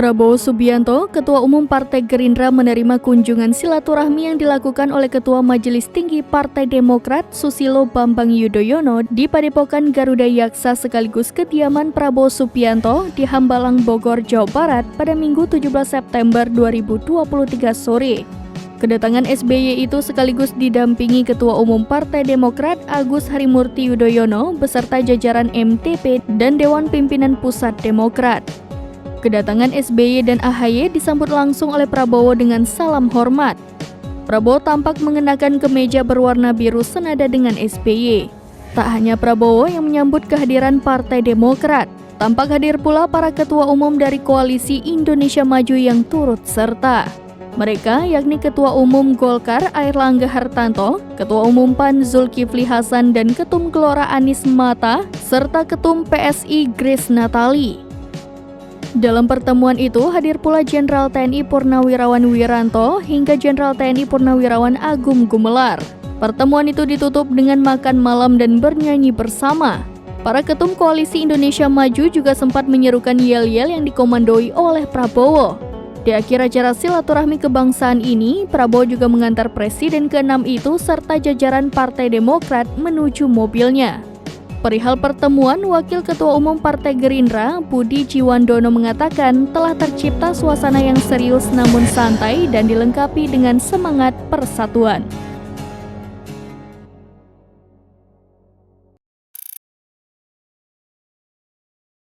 Prabowo Subianto, Ketua Umum Partai Gerindra, menerima kunjungan silaturahmi yang dilakukan oleh Ketua Majelis Tinggi Partai Demokrat Susilo Bambang Yudhoyono di Padepokan Garuda Yaksa sekaligus kediaman Prabowo Subianto di Hambalang, Bogor, Jawa Barat pada Minggu 17 September 2023 sore. Kedatangan SBY itu sekaligus didampingi Ketua Umum Partai Demokrat Agus Harimurti Yudhoyono beserta jajaran MTP dan Dewan Pimpinan Pusat Demokrat. Kedatangan SBY dan AHY disambut langsung oleh Prabowo dengan salam hormat. Prabowo tampak mengenakan kemeja berwarna biru senada dengan SBY. Tak hanya Prabowo yang menyambut kehadiran Partai Demokrat, tampak hadir pula para ketua umum dari Koalisi Indonesia Maju yang turut serta. Mereka yakni Ketua Umum Golkar Airlangga Hartarto, Ketua Umum PAN Zulkifli Hasan dan Ketum Gelora Anies Mata, serta Ketum PSI Grace Natali. Dalam pertemuan itu hadir pula Jenderal TNI Purnawirawan Wiranto hingga Jenderal TNI Purnawirawan Agung Gumelar. Pertemuan itu ditutup dengan makan malam dan bernyanyi bersama. Para ketum Koalisi Indonesia Maju juga sempat menyerukan yel-yel yang dikomandoi oleh Prabowo. Di akhir acara silaturahmi kebangsaan ini, Prabowo juga mengantar Presiden ke-6 itu serta jajaran Partai Demokrat menuju mobilnya. Perihal pertemuan, Wakil Ketua Umum Partai Gerindra, Budi Jiwandono mengatakan telah tercipta suasana yang serius namun santai dan dilengkapi dengan semangat persatuan.